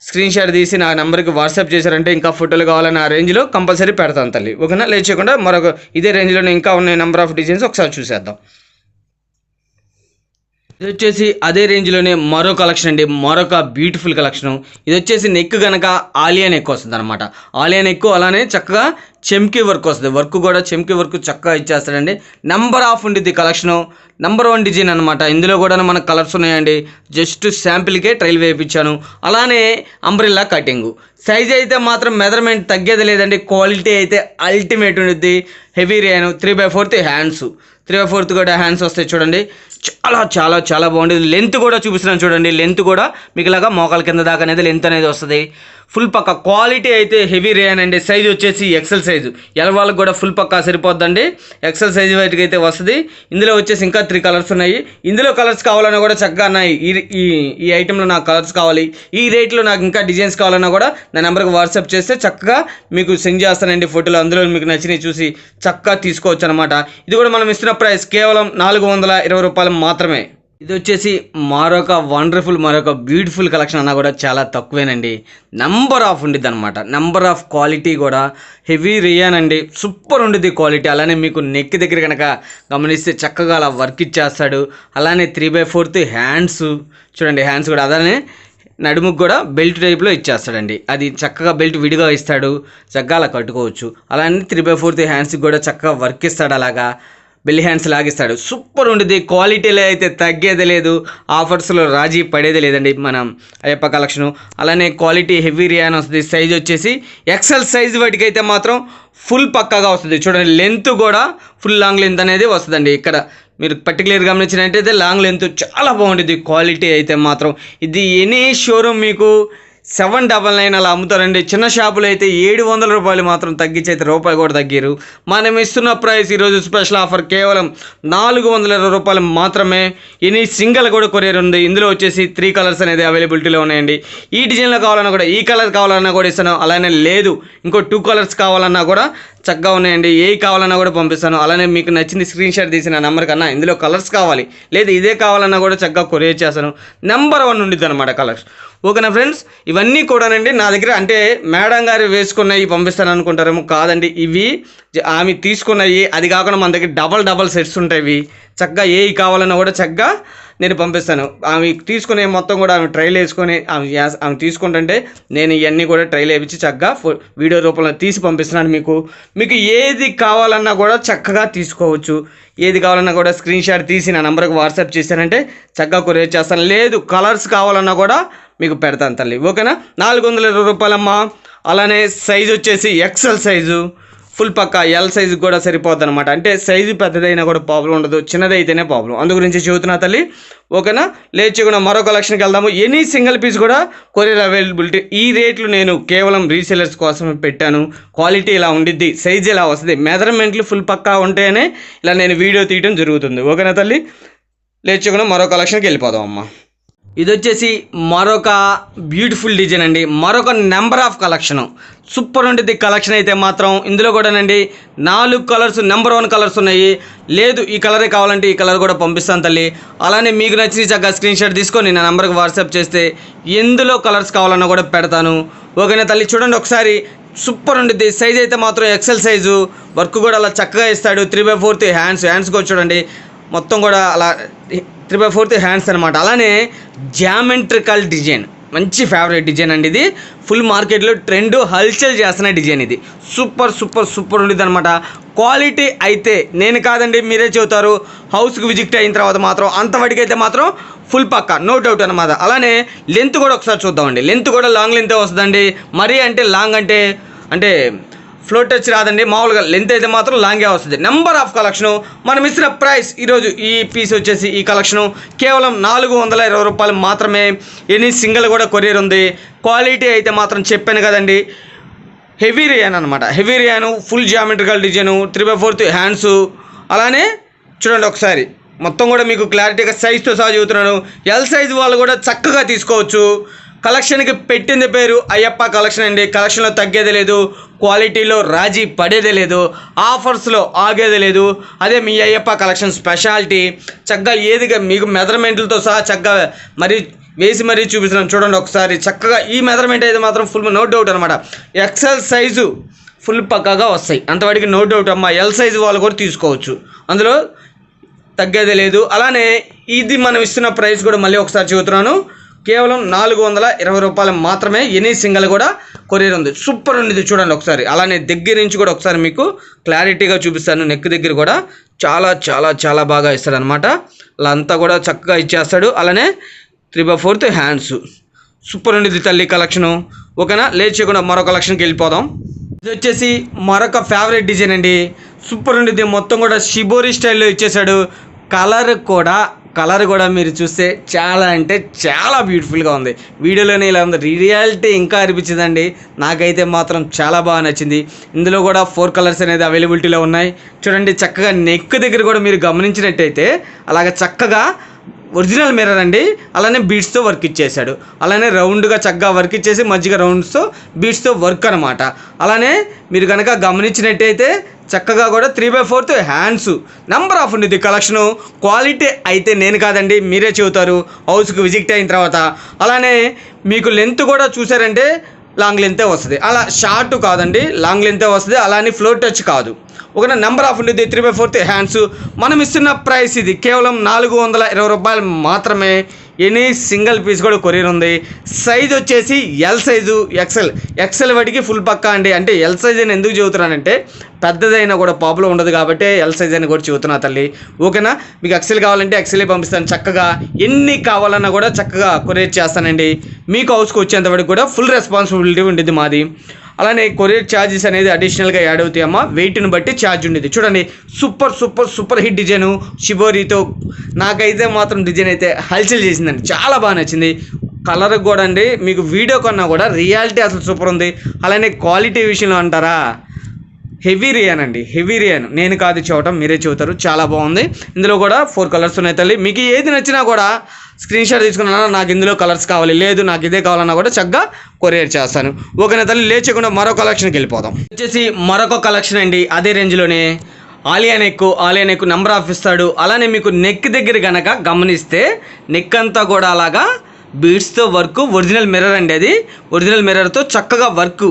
స్క్రీన్ షాట్ తీసి నా నెంబర్కి వాట్సాప్ చేశారంటే ఇంకా ఫోటోలు కావాలని ఆ రేంజ్లో కంపల్సరీ పెడతాను తల్లి. ఓకేనా, లేట్ చేయకుండా మరొక ఇదే రేంజ్లోనే ఇంకా ఉన్న నెంబర్ ఆఫ్ డిజైన్స్ ఒకసారి చూసేద్దాం. ఇది వచ్చేసి అదే రేంజ్లోనే మరో కలెక్షన్ అండి, మరొక బ్యూటిఫుల్ కలెక్షను. ఇది వచ్చేసి నెక్ కనుక ఆలియా నెక్ వస్తుంది అనమాట. ఆలియా నెక్ అలానే చక్కగా చెమ్కీ వర్క్ వస్తుంది. వర్క్ కూడా చెమ్కీ వర్క్ చక్కగా ఇచ్చేస్తాడండి. నెంబర్ ఆఫ్ ఉండిద్ది కలెక్షను. నెంబర్ 1 డిజైన్ అనమాట. ఇందులో కూడా మనకు కలర్స్ ఉన్నాయండి. జస్ట్ శాంపిల్కే ట్రైల్ వేయించాను. అలానే అంబ్రెల్లా కటింగు. సైజ్ అయితే మాత్రం మెజర్మెంట్ తగ్గేది లేదండి. క్వాలిటీ అయితే అల్టిమేట్ ఉండిద్ది. హెవీ రేను. 3/4 హ్యాండ్స్, 3/4 కూడా హ్యాండ్స్ వస్తాయి చూడండి. చాలా చాలా చాలా బాగుంటుంది. లెంత్ కూడా చూపిస్తున్నాను చూడండి. లెంత్ కూడా మీకు ఇలాగా మోకాల కింద దాకా అనేది లెంత్ అనేది వస్తుంది. ఫుల్ పక్క క్వాలిటీ అయితే హెవీ రేయన్ అండి. సైజ్ వచ్చేసి ఎక్సెల్ సైజు. ఎల్ వాళ్ళకి కూడా ఫుల్ పక్కా సరిపోద్దండి. ఎక్సెల్ సైజు వాటికి అయితే వస్తుంది. ఇందులో వచ్చేసి ఇంకా 3 కలర్స్ ఉన్నాయి. ఇందులో కలర్స్ కావాలన్నా కూడా చక్కగా ఉన్నాయి. ఈ ఐటెంలో నాకు కలర్స్ కావాలి, ఈ రేట్లో నాకు ఇంకా డిజైన్స్ కావాలన్నా కూడా నా నెంబర్కి వాట్సాప్ చేస్తే చక్కగా మీకు సెండ్ చేస్తానండి ఫోటోలు. అందులో మీకు నచ్చినవి చూసి చక్కగా తీసుకోవచ్చు అనమాట. ఇది కూడా మనం ఇస్తున్న ప్రైస్ కేవలం 420 రూపాయలు మాత్రమే. ఇది వచ్చేసి మరొక బ్యూటిఫుల్ కలెక్షన్ అన్నా కూడా చాలా తక్కువేనండి. నెంబర్ ఆఫ్ ఉండిద్ది అనమాట. నెంబర్ ఆఫ్ క్వాలిటీ కూడా హెవీ రియాన్ అండి. సూపర్ ఉండిద్ది క్వాలిటీ. అలానే మీకు నెక్ దగ్గర కనుక గమనిస్తే చక్కగా అలా వర్క్ ఇచ్చేస్తాడు. అలానే 3/4 హ్యాండ్స్ చూడండి, హ్యాండ్స్ కూడా అలానే నడుముకు కూడా బెల్ట్ టైప్లో ఇచ్చేస్తాడండి. అది చక్కగా బెల్ట్ విడిగా ఇస్తాడు, చక్కగా అలా కట్టుకోవచ్చు. అలానే 3/4 హ్యాండ్స్కి కూడా చక్కగా వర్క్ ఇస్తాడు, అలాగా బెల్లి హ్యాండ్స్ లాగిస్తాడు. సూపర్ ఉంటుంది. క్వాలిటీలో అయితే తగ్గేది లేదు, ఆఫర్స్లో రాజీ పడేది లేదండి మనం అయ్యప్ప కలెక్షను. అలానే క్వాలిటీ హెవీ రియాన్ వస్తుంది. సైజ్ వచ్చేసి ఎక్సెల్ సైజ్ వాటికి అయితే మాత్రం ఫుల్ పక్కాగా వస్తుంది. చూడండి, లెంత్ కూడా ఫుల్ లాంగ్ లెంత్ అనేది వస్తుందండి. ఇక్కడ మీరు పర్టికులర్గా గమనించినట్టయితే లాంగ్ లెంత్ చాలా బాగుంటుంది. క్వాలిటీ అయితే మాత్రం ఇది ఎనీ షోరూమ్ మీకు 799 అలా అమ్ముతారండి. చిన్న షాపులో అయితే 700 రూపాయలు మాత్రం తగ్గించి అయితే రూపాయలు కూడా తగ్గారు. మనం ఇస్తున్న ప్రైస్ ఈరోజు స్పెషల్ ఆఫర్ కేవలం 420 రూపాయలు మాత్రమే. ఎనీ సింగిల్ కూడా కొరియర్ ఉంది. ఇందులో వచ్చేసి 3 కలర్స్ అనేది అవైలబిలిటీలో ఉన్నాయండి. ఈ డిజైన్లో కావాలన్నా కూడా, ఈ కలర్ కావాలన్నా కూడా ఇస్తాను. అలానే లేదు ఇంకో 2 కలర్స్ కావాలన్నా కూడా చక్కగా ఉన్నాయండి. ఏ కావాలన్నా కూడా పంపిస్తాను. అలానే మీకు నచ్చింది స్క్రీన్ షాట్ తీసిన నెంబర్ కన్నా ఇందులో కలర్స్ కావాలి, లేదు ఇదే కావాలన్నా కూడా చక్కగా కొరియర్ చేస్తాను. నెంబర్ 1 ఉండిద్ది అనమాట కలర్స్. ఓకేనా ఫ్రెండ్స్, ఇవన్నీ కూడానండి నా దగ్గర అంటే మేడం గారు వేసుకున్నవి పంపిస్తాను అనుకుంటారేమో, కాదండి ఇవి ఆమె తీసుకున్నవి. అది కాకుండా మన దగ్గర డబల్ సెట్స్ ఉంటాయి. చక్కగా ఏ కావాలన్నా కూడా చక్కగా నేను పంపిస్తాను. ఆమె తీసుకునే మొత్తం కూడా ఆమె ట్రైల్ వేసుకొని ఆమె తీసుకుంటుంటే నేను ఇవన్నీ కూడా ట్రైల్ వేయించి చక్కగా వీడియో రూపంలో తీసి పంపిస్తున్నాను. మీకు ఏది కావాలన్నా కూడా చక్కగా తీసుకోవచ్చు. ఏది కావాలన్నా కూడా స్క్రీన్ షాట్ తీసి నా నెంబర్కి వాట్సాప్ చేశానంటే చక్కగా కొరియర్ చేస్తాను. లేదు కలర్స్ కావాలన్నా కూడా మీకు పెడతాను తల్లి. ఓకేనా, 420 రూపాయలమ్మా. అలానే సైజు వచ్చేసి ఎక్సెల్ సైజు ఫుల్ పక్కా ఎల్ సైజు కూడా సరిపోద్ది అనమాట. అంటే సైజు పెద్దదైనా కూడా ప్రాబ్లం ఉండదు, చిన్నదైతేనే ప్రాబ్లం. అందు గురించి చెబుతున్నా తల్లి. ఓకేనా, లేచుకున్న మరో కలెక్షన్కి వెళ్దాము. ఎనీ సింగిల్ పీస్ కూడా కొరియర్ అవైలబిలిటీ. ఈ రేట్లు నేను కేవలం రీసెలర్స్ కోసమే పెట్టాను. క్వాలిటీ ఇలా ఉండిద్ది, సైజ్ ఇలా వస్తుంది, మెజర్మెంట్లు ఫుల్ పక్కా ఉంటాయనే ఇలా నేను వీడియో తీయడం జరుగుతుంది. ఓకేనా తల్లి, లేచుకున్న మరో కలెక్షన్కి వెళ్ళిపోదాం అమ్మ. ఇది వచ్చేసి మరొక బ్యూటిఫుల్ డిజైన్ అండి. మరొక నెంబర్ ఆఫ్ కలెక్షను. సూపర్ ఉంటుంది కలెక్షన్ అయితే మాత్రం. ఇందులో కూడానండి 4 కలర్స్ నెంబర్ 1 కలర్స్ ఉన్నాయి. లేదు ఈ కలరే కావాలంటే ఈ కలర్ కూడా పంపిస్తాను తల్లి. అలానే మీకు నచ్చిన చక్కగా స్క్రీన్ షాట్ తీసుకొని నా నెంబర్కి వాట్సాప్ చేస్తే ఎందులో కలర్స్ కావాలన్నా కూడా పెడతాను. ఓకేనా తల్లి, చూడండి ఒకసారి. సూపర్ ఉంటుంది. సైజ్ అయితే మాత్రం ఎక్సెల్ సైజు. వర్క్ కూడా అలా చక్కగా ఇస్తాడు. 3/4 హ్యాండ్స్ కూడా చూడండి మొత్తం కూడా అలా 3/4 హ్యాండ్స్ అనమాట. అలానే జామెట్రికల్ డిజైన్, మంచి ఫేవరెట్ డిజైన్ అండి ఇది. ఫుల్ మార్కెట్లో ట్రెండ్ హల్చల్ చేస్తున్న డిజైన్ ఇది. సూపర్ ఉండేది అనమాట. క్వాలిటీ అయితే నేను కాదండి మీరే చెబుతారు. హౌస్కి విజిట్ అయిన తర్వాత మాత్రం అంతవరకు అయితే మాత్రం ఫుల్ పక్కా, నో డౌట్ అనమాట. అలానే లెంత్ కూడా ఒకసారి చూద్దామండి. లెంత్ కూడా లాంగ్ లెంతే వస్తుందండి. మరీ అంటే లాంగ్ అంటే ఫ్లోట్ టచ్ రాదండి. మామూలుగా లెంత్ అయితే మాత్రం లాంగే వస్తుంది. Number of collection. మనం ఇచ్చిన ప్రైస్ ఈరోజు ఈ పీస్ వచ్చేసి ఈ కలెక్షను కేవలం 420 రూపాయలు మాత్రమే. ఎనీ సింగిల్ కూడా కొరియర్ ఉంది. క్వాలిటీ అయితే మాత్రం చెప్పాను కదండి, హెవీ రియాన్ అనమాట. Heavy రియాను, full geometrical design, 3/4 hands. అలానే చూడండి ఒకసారి మొత్తం కూడా మీకు క్లారిటీగా సైజ్తో సహా చెబుతున్నాను. ఎల్ సైజ్ వాళ్ళు కూడా చక్కగా తీసుకోవచ్చు. కలెక్షన్కి పెట్టింది పేరు అయ్యప్ప కలెక్షన్ అండి. కలెక్షన్లో తగ్గేదే లేదు, క్వాలిటీలో రాజీ పడేదే లేదు, ఆఫర్స్లో ఆగేదే లేదు. అదే మీ అయ్యప్ప కలెక్షన్ స్పెషాలిటీ. చక్కగా ఏదిగా మీకు మెజర్మెంట్లతో సహా చక్కగా వేసి మరీ చూపిస్తున్నాను. చూడండి ఒకసారి చక్కగా. ఈ మెజర్మెంట్ అయితే మాత్రం ఫుల్ నో డౌట్ అనమాట. ఎక్సెల్ సైజు ఫుల్ పక్కాగా వస్తాయి, అంతవరకు నో డౌట్ అమ్మా. ఎల్ సైజు వాళ్ళు కూడా తీసుకోవచ్చు, అందులో తగ్గేదే లేదు. అలానే ఇది మనం ఇస్తున్న ప్రైస్ కూడా మళ్ళీ ఒకసారి చెబుతున్నాను, కేవలం 420 రూపాయలు మాత్రమే. ఎనీ సింగిల్ కూడా కొరియర్ ఉంది. సూపర్ ఉంది చూడండి ఒకసారి. అలానే దగ్గర నుంచి కూడా ఒకసారి మీకు క్లారిటీగా చూపిస్తాను. నెక్ దగ్గర కూడా చాలా బాగా ఇస్తాడు అనమాట. అలా అంతా కూడా చక్కగా ఇచ్చేస్తాడు. అలానే 3/4 హ్యాండ్స్. సూపర్ ఉండేది తల్లి కలెక్షను. ఓకేనా, లేచకుండా మరో కలెక్షన్కి వెళ్ళిపోదాం. ఇది వచ్చేసి మరొక ఫేవరెట్ డిజైన్ అండి. సూపర్ ఉండేది. మొత్తం కూడా షిబోరి స్టైల్లో ఇచ్చేసాడు. కలర్ కూడా మీరు చూస్తే చాలా అంటే చాలా బ్యూటిఫుల్గా ఉంది. వీడియోలోనే ఇలా ఉంది, రియాలిటీ ఇంకా అనిపించిందండి. నాకైతే మాత్రం చాలా బాగా నచ్చింది. ఇందులో కూడా 4 కలర్స్ అనేది అవైలబిలిటీలో ఉన్నాయి. చూడండి చక్కగా నెక్ దగ్గర కూడా మీరు గమనించినట్టయితే అలాగ చక్కగా ఒరిజినల్ మిర్రర్ అండి. అలానే బీడ్స్తో వర్క్ ఇచ్చేసాడు. అలానే రౌండ్గా చక్కగా వర్క్ ఇచ్చేసి మధ్యగా రౌండ్స్తో బీడ్స్తో వర్క్ అనమాట. అలానే మీరు కనుక గమనించినట్టయితే చక్కగా కూడా 3/4 హ్యాండ్స్ నెంబర్ ఆఫ్ ఉండేది కలెక్షను. క్వాలిటీ అయితే నేను కాదండి, మీరే చెబుతారు హౌస్కి విజిట్ అయిన తర్వాత. అలానే మీకు లెంత్ కూడా చూసారంటే లాంగ్ లెంతే వస్తుంది, అలా షార్ట్ కాదండి, లాంగ్ లెంతే వస్తుంది. అలానే ఫ్లోర్ టచ్ కాదు. ఒక నెంబర్ ఆఫ్ ఉండేది 3/4 హ్యాండ్స్. మనం ఇస్తున్న ప్రైస్ ఇది కేవలం 420 రూపాయలు మాత్రమే. ఎనీ సింగిల్ పీస్ కూడా కొరియర్ ఉంది. సైజ్ వచ్చేసి ఎల్ సైజు, ఎక్సెల్ వాటికి ఫుల్ పక్కా అండి. అంటే ఎల్ సైజ్ అని ఎందుకు చెబుతున్నానంటే పెద్దదైనా కూడా పాపులో ఉండదు కాబట్టి ఎల్ సైజ్ అని కూడా చెబుతున్నా తల్లి. ఓకేనా, మీకు ఎక్సెల్ కావాలంటే ఎక్సెల్ పంపిస్తాను. చక్కగా ఎన్ని కావాలన్నా కూడా చక్కగా కొరియర్ చేస్తానండి. మీకు హౌస్కి వచ్చేంత వరకు కూడా ఫుల్ రెస్పాన్సిబిలిటీ ఉంటుంది మాది. అలానే కొరియర్ ఛార్జెస్ అనేది అడిషనల్గా యాడ్ అవుతాయమ్మా, వెయిట్ని బట్టి ఛార్జ్ ఉండేది. చూడండి సూపర్ హిట్ డిజైను షిబోరితో. నాకైతే మాత్రం డిజైన్ అయితే హల్చల్ చేసిందండి, చాలా బాగా నచ్చింది. కలర్ కూడా అండి మీకు వీడియో కన్నా కూడా రియాలిటీ అసలు సూపర్ ఉంది. అలానే క్వాలిటీ విషయంలో అంటారా హెవీ రియాన్ అండి, హెవీ రియాన్ నేను కాదు చూడటం, మీరే చూస్తారు. చాలా బాగుంది. ఇందులో కూడా 4 కలర్స్ ఉన్నాయి తల్లి. మీకు ఏది నచ్చినా కూడా స్క్రీన్ షాట్ తీసుకున్నా, నాకు ఇందులో కలర్స్ కావాలి, లేదు నాకు ఇదే కావాలన్నా కూడా చక్కగా కొరియర్ చేస్తాను. ఓకేనా తల్లి, లేచకుండా మరో కలెక్షన్కి వెళ్ళిపోదాం. వచ్చేసి మరొక కలెక్షన్ అండి, అదే రేంజ్లోనే ఆలియా నెక్ నెంబర్ ఆఫ్ ఇస్తాడు. అలానే మీకు నెక్ దగ్గర కనుక గమనిస్తే నెక్ అంతా కూడా అలాగా బీడ్స్తో వర్క్, ఒరిజినల్ మిర్రర్ అండి, అది ఒరిజినల్ మిర్రర్తో చక్కగా వర్క్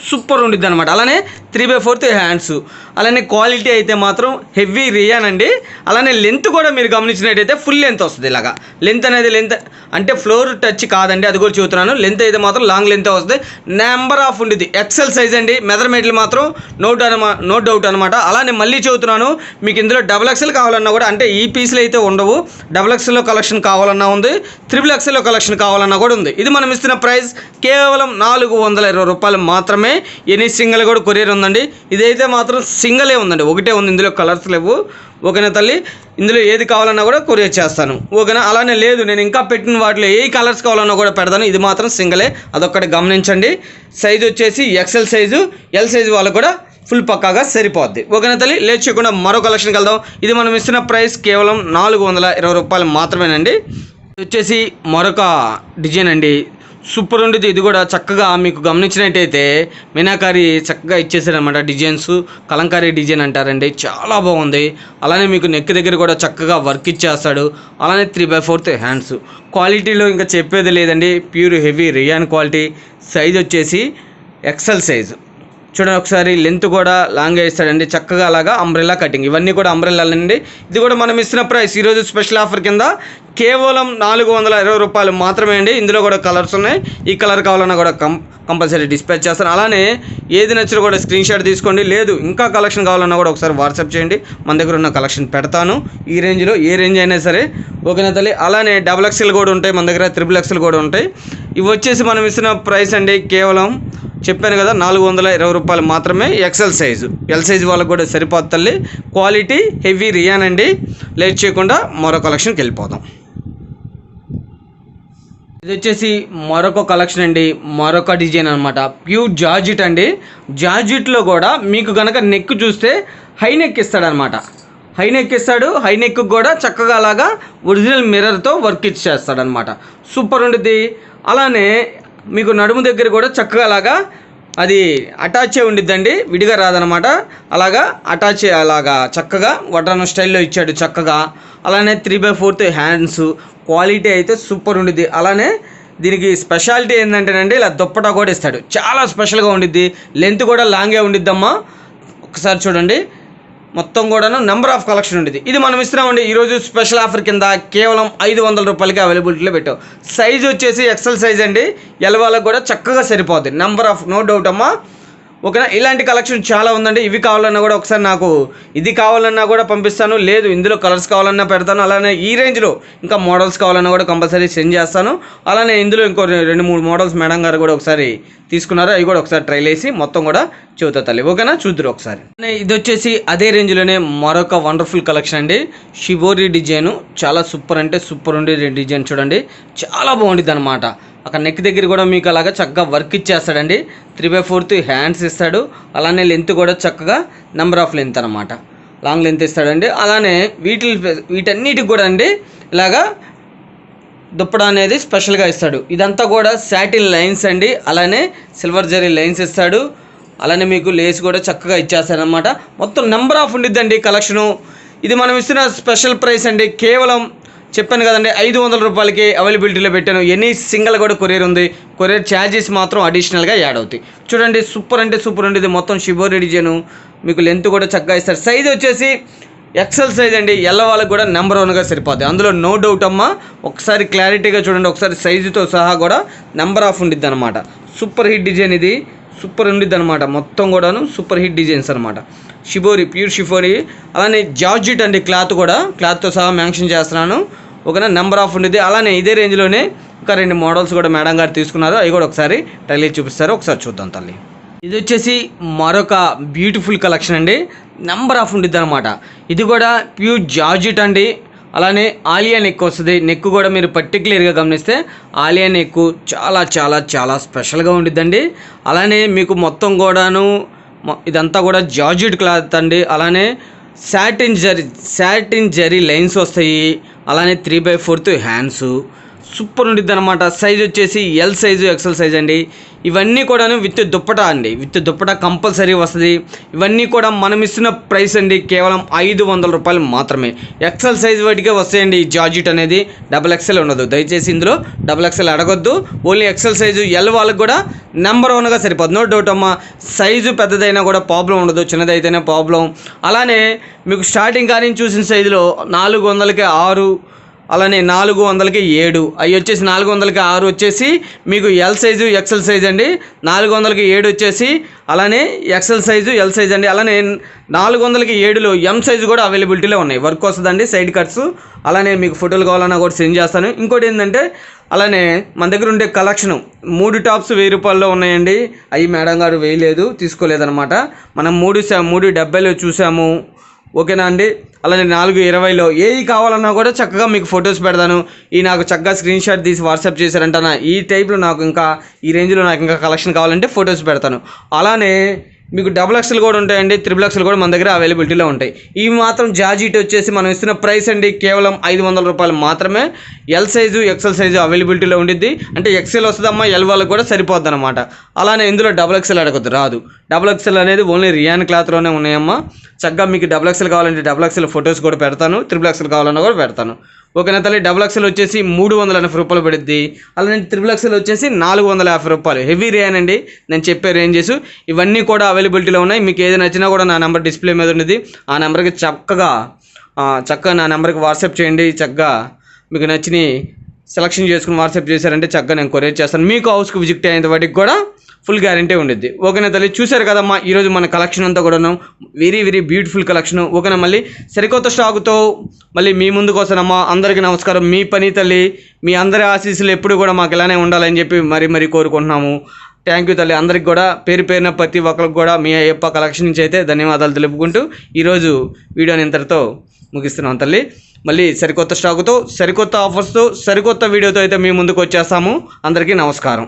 సూపర్ ఉండిద్ది అనమాట. అలానే 3/4 హ్యాండ్స్. అలానే క్వాలిటీ అయితే మాత్రం హెవీ రియాన్ అండి. అలానే లెంత్ కూడా మీరు గమనించినట్టయితే ఫుల్ లెంత్ వస్తుంది. ఇలాగా లెంత్ అనేది లెంత్ అంటే ఫ్లోర్ టచ్ కాదండి, అది కూడా చెబుతున్నాను. లెంత్ అయితే మాత్రం లాంగ్ లెంత్ వస్తుంది. నెంబర్ ఆఫ్ ఉండేది ఎక్సెల్ సైజ్ అండి. మెజర్మెంట్లు మాత్రం నో డౌట్ అనమాట. అలానే మళ్ళీ చెబుతున్నాను, మీకు ఇందులో XXL కావాలన్నా కూడా, అంటే ఈ పీసులు అయితే ఉండవు, XXLలో కలెక్షన్ కావాలన్నా ఉంది, XXLలో కలెక్షన్ కావాలన్నా కూడా ఉంది. ఇది మనం ఇస్తున్న ప్రైస్ కేవలం 420 రూపాయలు మాత్రమే. ఎనీ సింగిల్ కూడా కొరియర్ ఉందండి. ఇదైతే మాత్రం సింగిలే ఉందండి, ఒకటే ఉంది, ఇందులో కలర్స్ లేవు. ఓకేనా తల్లి, ఇందులో ఏది కావాలన్నా కూడా కొరియర్ చేస్తాను. ఓకేనా, అలానే లేదు నేను ఇంకా పెట్టిన వాటిలో ఏ కలర్స్ కావాలన్నా కూడా పెడతాను. ఇది మాత్రం సింగిలే, అదొక్కటి గమనించండి. సైజు వచ్చేసి ఎక్సెల్ సైజు, ఎల్ సైజు వాళ్ళకు కూడా ఫుల్ పక్కాగా సరిపోద్ది. ఓకేనా తల్లి, లేట్ చేయకుండా మరో కలెక్షన్కి వెళ్దాం. ఇది మనం ఇస్తున్న ప్రైస్ కేవలం 420 రూపాయలు మాత్రమేనండి. వచ్చేసి మరొక డిజైన్ అండి, సూపర్ ఉండేది. ఇది కూడా చక్కగా మీకు గమనించినట్టయితే మీనాకారి చక్కగా ఇచ్చేసారనమాట. డిజైన్స్ కలంకారీ డిజైన్ అంటారండి, చాలా బాగుంది. అలానే మీకు నెక్ దగ్గర కూడా చక్కగా వర్క్ ఇచ్చేస్తాడు. అలానే 3/4 హ్యాండ్స్. క్వాలిటీలో ఇంకా చెప్పేది లేదండి, pure heavy rayon quality. Size వచ్చేసి ఎక్సెల్ సైజు. చూడండి ఒకసారి, లెంత్ కూడా లాంగ్ వేస్తాడండి, చక్కగా అలాగా అంబ్రెల్లా కటింగ్. ఇవన్నీ కూడా అంబ్రెల్లాలండి. ఇది కూడా మనం ఇస్తున్న ప్రైస్ ఈరోజు స్పెషల్ ఆఫర్ కింద కేవలం 420 రూపాయలు మాత్రమే అండి. ఇందులో కూడా కలర్స్ ఉన్నాయి, ఈ కలర్ కావాలన్నా కూడా కంపల్సరీ డిస్పాచ్ చేస్తాను. అలానే ఏది నచ్చినా కూడా స్క్రీన్ షాట్ తీసుకోండి, లేదు ఇంకా కలెక్షన్ కావాలన్నా కూడా ఒకసారి వాట్సాప్ చేయండి, మన దగ్గర ఉన్న కలెక్షన్ పెడతాను. ఈ రేంజ్లో ఏ రేంజ్ అయినా సరే. ఓకేనా తల్లి, అలానే XXL కూడా ఉంటాయి మన దగ్గర, XXL కూడా ఉంటాయి. ఇవి వచ్చేసి మనం ఇస్తున్న ప్రైస్ అండి కేవలం చెప్పాను కదా 420 రూపాయలు మాత్రమే. ఎక్సెల్ సైజు, ఎల్ సైజు వాళ్ళకు కూడా సరిపోతుంది తల్లి. క్వాలిటీ హెవీ రియాన్ అండి. లేట్ చేయకుండా మరో కలెక్షన్కి వెళ్ళిపోదాం. ఇది వచ్చేసి మరొక కలెక్షన్ అండి, మరొక డిజైన్ అనమాట. ప్యూర్ జార్జిట్ అండి. జార్జిట్లో కూడా మీకు కనుక నెక్ చూస్తే హై నెక్ ఇస్తాడనమాట. హై నెక్ కూడా చక్కగా అలాగా ఒరిజినల్ మిర్రర్తో వర్క్ ఇచ్చేస్తాడనమాట. సూపర్ ఉంటుంది. అలానే మీకు నడుము దగ్గర కూడా చక్కగా అలాగా అది అటాచే ఉండిద్దండి, విడిగా రాదనమాట. అలాగా అటాచ్ అలాగా చక్కగా వడ్రాను స్టైల్లో ఇచ్చాడు చక్కగా. అలానే 3/4 హ్యాండ్స్. క్వాలిటీ అయితే సూపర్ ఉండిద్ది. అలానే దీనికి స్పెషాలిటీ ఏంటంటేనండి, ఇలా దుప్పటా కూడా ఇస్తాడు, చాలా స్పెషల్గా ఉండిద్ది. లెంత్ కూడా లాంగే ఉండిద్దమ్మా. ఒకసారి చూడండి, మొత్తం కూడాను నెంబర్ ఆఫ్ కలెక్షన్ ఉండేది. ఇది మనం ఇస్తున్నామండి ఈరోజు స్పెషల్ ఆఫర్ కింద కేవలం 500 రూపాయలకి అవైలబిలిటీలో పెట్టాం. సైజ్ వచ్చేసి ఎక్సెల్ సైజ్ అండి. ఎల్ వాళ్ళకు కూడా చక్కగా సరిపోద్ది. నెంబర్ ఆఫ్ నో డౌట్ అమ్మా. ఓకేనా, ఇలాంటి కలెక్షన్ చాలా ఉందండి. ఇవి కావాలన్నా కూడా ఒకసారి నాకు ఇది కావాలన్నా కూడా పంపిస్తాను, లేదు ఇందులో కలర్స్ కావాలన్నా పెడతాను. అలానే ఈ రేంజ్లో ఇంకా మోడల్స్ కావాలన్నా కూడా కంపల్సరీ సెండ్ చేస్తాను. అలానే ఇందులో ఇంకో 2-3 మోడల్స్ మేడం గారు కూడా ఒకసారి తీసుకున్నారు, అవి కూడా ఒకసారి ట్రైల్ వేసి మొత్తం కూడా చెబుతా తల్లి. ఓకేనా, చూద్దరు ఒకసారి. ఇది వచ్చేసి అదే రేంజ్లోనే మరొక వండర్ఫుల్ కలెక్షన్ అండి. షిబోరి డిజైన్, చాలా సూపర్ అంటే సూపర్ ఉండే డిజైన్. చూడండి చాలా బాగుంటుంది అనమాట. అక్కడ నెక్ దగ్గర కూడా మీకు అలాగా చక్కగా వర్క్ ఇచ్చేస్తాడండి. 3/4 హ్యాండ్స్ ఇస్తాడు. అలానే లెంత్ కూడా చక్కగా నెంబర్ ఆఫ్ లెంత్ అనమాట, లాంగ్ లెంత్ ఇస్తాడండి. అలానే వీటన్నిటికి కూడా అండి ఇలాగా దుప్పడా అనేది స్పెషల్గా ఇస్తాడు. ఇదంతా కూడా సాటిన్ లైన్స్ అండి. అలానే సిల్వర్ జరీ లైన్స్ ఇస్తాడు. అలానే మీకు లేస్ కూడా చక్కగా ఇచ్చేస్తారనమాట. మొత్తం నెంబర్ ఆఫ్ ఉండిద్దండి కలెక్షను. ఇది మనం ఇస్తున్న స్పెషల్ ప్రైస్ అండి. కేవలం చెప్పాను కదండి 500 రూపాయలకి అవైలబిలిటీలో పెట్టాను. ఎనీ సింగిల్ కూడా కొరియర్ ఉంది. కొరియర్ ఛార్జెస్ మాత్రం అడిషనల్గా యాడ్ అవుతాయి. చూడండి సూపర్ అంటే సూపర్ ఉంది. ఇది మొత్తం షిబోరి డిజైను. మీకు లెంత్ కూడా చక్కగా ఇస్తారు. సైజ్ వచ్చేసి ఎక్సెల్ సైజ్ అండి. ఎల్ల వాళ్ళకి కూడా నెంబర్ 1గా సరిపోద్ది, అందులో నో డౌట్ అమ్మా. ఒకసారి క్లారిటీగా చూడండి, ఒకసారి సైజుతో సహా కూడా నెంబర్ ఆఫ్ ఉండిద్ది అనమాట. సూపర్ హిట్ డిజైన్ ఇది, సూపర్ ఉండిద్ది అనమాట. మొత్తం కూడాను సూపర్ హిట్ డిజైన్స్ అనమాట. Shibori, pure shibori. అలానే జార్జిట్ అండి, క్లాత్ కూడా క్లాత్తో సహా మెన్షన్ చేస్తున్నాను. ఓకేనా, నెంబర్ ఆఫ్ ఉండిద్ది. అలానే ఇదే రేంజ్లోనే ఇంకా 2 మోడల్స్ కూడా మేడం గారు తీసుకున్నారు. అవి కూడా ఒకసారి టైలీ చూపిస్తారు, ఒకసారి చూద్దాం తల్లి. ఇది వచ్చేసి మరొక బ్యూటిఫుల్ కలెక్షన్ అండి. నెంబర్ ఆఫ్ ఉండిద్ది అనమాట. ఇది కూడా ప్యూర్ జార్జిట్ అండి. అలానే ఆలియా నెక్ వస్తుంది. నెక్ కూడా మీరు పర్టికులర్గా గమనిస్తే ఆలియా నెక్ చాలా చాలా చాలా స్పెషల్గా ఉండిద్దండి. అలానే మీకు మొత్తం కూడాను ఇదంతా కూడా జార్జిట్ క్లాత్ అండి. అలానే సాటిన్ జరీ లైన్స్ వస్తాయి. అలానే 3/4 హ్యాండ్స్ సూపర్ ఉండిద్ది అనమాట. సైజ్ వచ్చేసి ఎల్ సైజు, ఎక్సెల్ సైజ్ అండి. ఇవన్నీ కూడాను విత్ దుప్పటా అండి. విత్ దుప్పటా కంపల్సరీ వస్తుంది. ఇవన్నీ కూడా మనం ఇస్తున్న ప్రైస్ అండి కేవలం 500 రూపాయలు మాత్రమే. ఎక్సెల్ సైజ్ వాటికే వస్తాయండి. ఈ జార్జిట్ అనేది XXL ఉండదు. దయచేసి ఇందులో XXL అడగొద్దు. ఓన్లీ ఎక్సెల్ సైజు ఎల్ వాళ్ళకి కూడా నెంబర్ 1గా సరిపోదు. నో డౌట్ అమ్మా. సైజు పెద్దదైనా కూడా ప్రాబ్లం ఉండదు, చిన్నదైతేనే ప్రాబ్లం. అలానే మీకు స్టార్టింగ్ కానీ చూసిన సైజులో 400కి 6, అలానే 400కి 7, అవి వచ్చేసి 400కి 6 వచ్చేసి మీకు ఎల్ సైజు, ఎక్సెల్ సైజ్ అండి. 400కి 7 వచ్చేసి అలానే ఎక్సెల్ సైజు, ఎల్ సైజ్ అండి. అలానే 400కి 7లో ఎం సైజు కూడా అవైలబిలిటీలో ఉన్నాయి. వర్క్ వస్తుందండి, సైడ్ కట్స్. అలానే మీకు ఫోటోలు కావాలన్నా కూడా సెండ్ చేస్తాను. ఇంకోటి ఏంటంటే అలానే మన దగ్గర ఉండే కలెక్షను 3 టాప్స్ 1000 రూపాయల్లో ఉన్నాయండి. అవి మేడం గారు వేయలేదు, తీసుకోలేదన్నమాట. మనం 370లో చూసాము. ఓకేనా అండి. అలానే 420లో ఏవి కావాలన్నా కూడా చక్కగా మీకు ఫొటోస్ పెడతాను. ఈ నాకు చక్కగా స్క్రీన్ షాట్ తీసి వాట్సాప్ చేశారంట. ఈ టైప్లో నాకు ఇంకా ఈ రేంజ్లో నాకు ఇంకా కలెక్షన్ కావాలంటే ఫొటోస్ పెడతాను. అలానే మీకు XXL కూడా ఉంటాయండి, XXL కూడా మన దగ్గర అవైలబిలిటీలో ఉంటాయి. ఇవి మాత్రం జార్జిట్ వచ్చేసి మనం ఇస్తున్న ప్రైస్ అండి కేవలం 500 రూపాయలు మాత్రమే. ఎల్ సైజు, ఎక్సెల్ సైజు అవైలబిలిటీలో ఉండిద్ది. అంటే ఎక్సెల్ వస్తుందమ్మా, ఎల్ వాళ్ళకి కూడా సరిపోద్ది అనమాట. అలానే ఇందులో XXL అడగద్దు, రాదు. XXL అనేది ఓన్లీ రియాన్ క్లాత్లోనే ఉన్నాయమ్మా. చక్కగా మీకు XXL కావాలంటే XXL ఫొటోస్ కూడా పెడతాను, XXL కావాలన్నా కూడా పెడతాను. ఓకేనా తల్లి. XXL వచ్చేసి 380 రూపాయలు పడుద్ది. అలానే XXL వచ్చేసి 450 రూపాయలు. హెవీ రేన్ అండి నేను చెప్పే రేంజెస్. ఇవన్నీ కూడా అవైలబిలిటీలో ఉన్నాయి. మీకు ఏది నచ్చినా కూడా నా నెంబర్ డిస్ప్లే మీద ఉండేది. ఆ నెంబర్కి చక్కగా నా నెంబర్కి వాట్సాప్ చేయండి. చక్కగా మీకు నచ్చిన సెలెక్షన్ చేసుకుని వాట్సాప్ చేశారంటే చక్కగా నేను కొరియర్ చేస్తాను. మీకు హౌస్కి విజిట్ అయ్యేంత వాటికి కూడా ఫుల్ గ్యారంటీ ఉండిద్ది. ఓకేనా తల్లి. చూశారు కదమ్మా ఈరోజు మన కలెక్షన్ అంతా కూడాను వెరీ వెరీ బ్యూటిఫుల్ కలెక్షన్. ఓకేనా. మళ్ళీ సరికొత్త స్టాకుతో మళ్ళీ మీ ముందుకు వస్తానమ్మా. అందరికీ నమస్కారం. మీ పని తల్లి. మీ అందరి ఆశీస్సులు ఎప్పుడు కూడా మాకు ఇలానే ఉండాలని చెప్పి మరీ కోరుకుంటున్నాము. థ్యాంక్ యూ తల్లి. అందరికి కూడా పేరున ప్రతి ఒక్కరికి కూడా మీ అయ్యప్ప కలెక్షన్ నుంచి అయితే ధన్యవాదాలు తెలుపుకుంటూ ఈరోజు వీడియోని ఇంతటితో ముగిస్తున్నాం తల్లి. మళ్ళీ సరికొత్త స్టాకుతో, సరికొత్త ఆఫర్స్తో, సరికొత్త వీడియోతో అయితే మీ ముందుకు వచ్చేస్తాము. అందరికీ నమస్కారం.